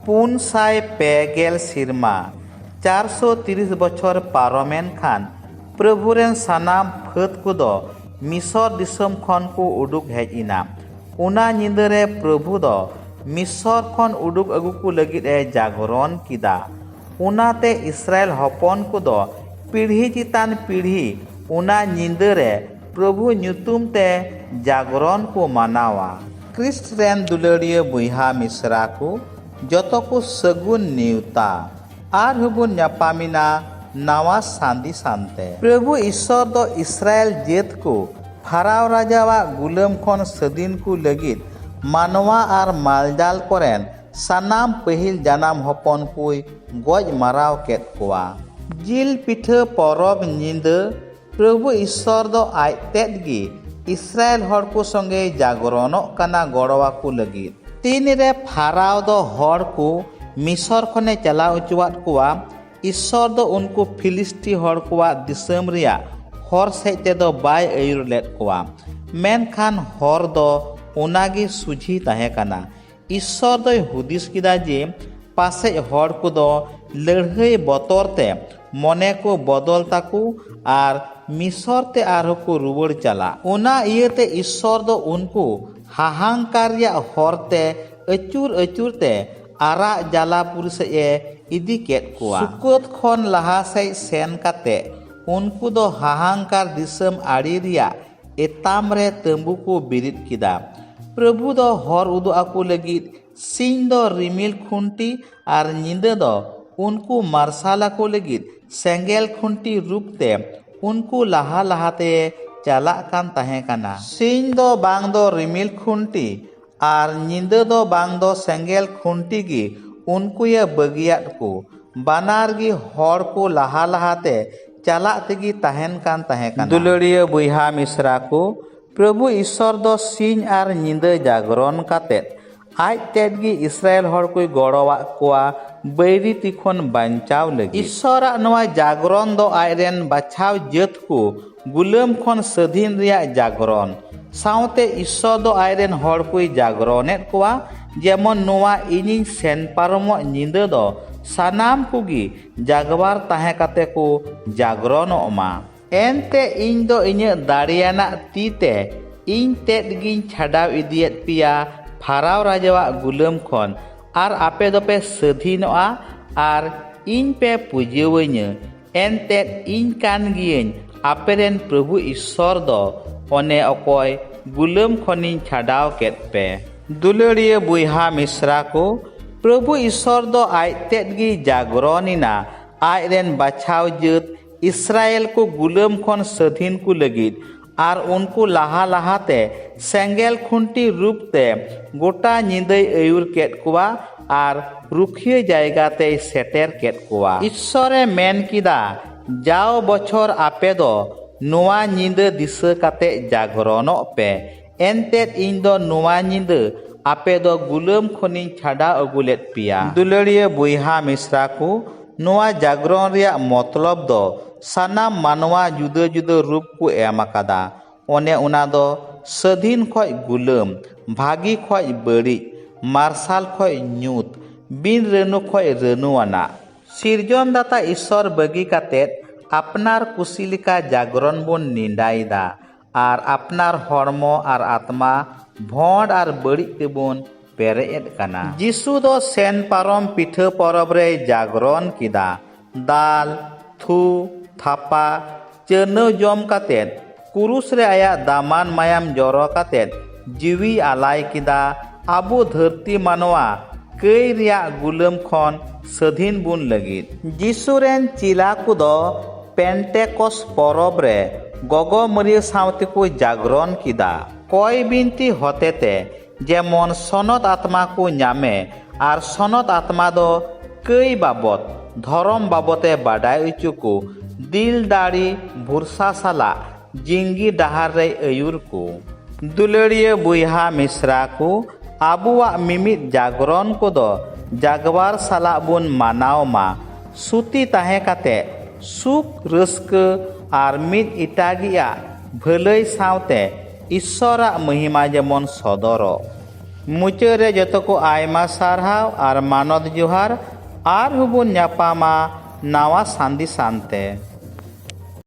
450 सिरमा 430 बछर पारमेन खान प्रभुरेन सानाम फाद को मिसर दिसम खन को उडुक हेज इना। उना निंदरे प्रभु दो मिसर खन उडुक अगु को लगित ए जागरण किदा। उनाते इस्राएल हपन को दो पीढ़ी चितान पीढ़ी उना निंदरे प्रभु ᱧᱩᱛᱩᱢ ते जागरण को मानावा। क्रिस्ट रेन दुलड़िया बुहा मिसरा को जतो को सगुन नेवता आर हबुन ᱧᱟᱯᱟᱢᱤना नवा सांदी सानते। प्रभु ईश्वर दो इस्राएल जेत को फाराव राजावा गुलाम खन सदीन को लगित मानवा आर मालजाल कोरेन सानाम पहिल जानाम हपन कुई गज माराव केत कोआ। जिल पिठा परब निंद प्रभु ईश्वर दो आय तेदगी इस्राएल हर को संगे जागरणो कना गड़वा को लगित। तीन रे फाराव दो हर को मिसर खने चला उचुवात कोआ। ईश्वर दो उनको फिलिस्ती हर कोआ दिसम रिया हर सेते दो बाय अयुर लेत कोआ। मेनखान हर दो उनागी सुझी ताहे कना। ईश्वर दो हुदिस किदा जे पासे हर को दो लड़हई बतरते मने को बदल ताकू आर मिसर ते आर को रुवड़ चला। उना इयते ईश्वर दो उनको हाहांकारिया हरते अचूर अचूर ते आरा जालापुर से इदी केत कोआ। सुकोत खन लहा से सेन काते उनको दो हाहांकार दिसम आड़ी रिया एताम रे तंबू को बिरित किदा। प्रभु दो हर उदो आकु लगित सिंह दो रिमिल खुंटी आर निंदे दो उनको मार्शाला को लगित सेंगेल खुंटी रूपते उनको लहा लहाते चला कान ताहे कना। सिंह दो बांग दो रिमिल खुंटी आर निंदे दो बांग दो सेंगेल खुंटी गी उनको ये बगियात को बानार गी हर को लहा लहाते चला तेगी ताहेन कान ताहे कना। दुलड़िया बुहा मिसरा को प्रभु ईश्वर दो सिंह आर निंदे जागरण काते आज तेदगी इस्राएल हर कोई गड़वा कोआ बैरी तिखन बांचाव लगी। ईश्वरा नवा जागरण दो आयरेन बाछाव जत को गुलाम खन सधीन रिया जागरण साउते ईश्वर दो आयरेन हर कोई जागरणेत कोआ। जेमन नवा इनिन सेन पारमो निंदे दो सानाम कुगी जागवार ताहे काते को जागरणोमा। एनते इन दो इने दाड़ियाना तीते इन तेदगिन छाड़ाव इदियत पिया फाराव राजावा गुलाम खन आर आपे दोपे सधीनोआ आर इन पे पुजिवइञ एनते इन कान गियन आपेरेन प्रभु ईश्वर दो ओने अकय गुलाम खनिन छाड़ाव केत पे। दुलड़िया बुहा मिसरा को प्रभु ईश्वर दो आय तेदगी जागरणिना आयरेन बाछाव जत इस्राएल को गुलाम खन सधीन को लगित आर उनको लहा लहाते सेंगेल खुंटी रूपते गोटा निंदे अयुर केत कोआ आर रुखिया जायगा ते सेटेर केत कोआ। ईश्वरे मेन किदा जाओ बछर आपे दो नोआ निंदे दिसा काते जागरणो पे एनतेद इन दो नोआ निंदे आपे दो गुलाम खनिन छाड़ा अगुलेत पिया। दुलड़िया बुहा मिसरा को नोआ जागरण रिया मतलब दो सानाम मानवा जुदा जुदा रूप को एम आकादा। ओने उना दो सधीन खय गुलाम भागी खय बड़ी मार्शाल खय ᱧᱩᱛ बिन रेनु खय रेनुआना। सिरजन दाता ईश्वर बगी कातेत अपनार कुसी लिका जागरण बोन निंदाइदा आर अपनार हरमो आर आत्मा भोंड आर बड़ी तेबोन पेरेद काना। जिसु दो सेन पारम पिठा परब रे जागरण किदा दाल थू थापा चरनो जम कातेत कुरुस रे आया दामान मायाम जरो कातेत जीवी आलाय किदा आबो धरती मानवा कई रिया गुलाम खन सधीन बुन लगित। जिसुरेन चिला कुदो पेंटेकोस परब रे गगो मरिय सावते को जागरण किदा कय बिनती होतेते जेमन सनत आत्मा को ᱧᱟᱢে आर सनत आत्मा दो कई बाबत धर्म बाबते बाडाय उचु को दिल दाड़ी भुरसा साला जिंगी डहार रे अयुर को। दुलड़िया बुहा मिसरा को आबुआ मिमित जागरण को दो जागवार साला बुन मानाव मा सुती ताहे काते सुख रस्क आर मित इटागिया भलई सावते ईश्वरा महिमा जेमन सदरो। मुचाद रे जतो को आयमा सारहाव आर मानद जोहार आर हबुन ᱧᱟᱯᱟᱢᱟ नावा सांदी सांते।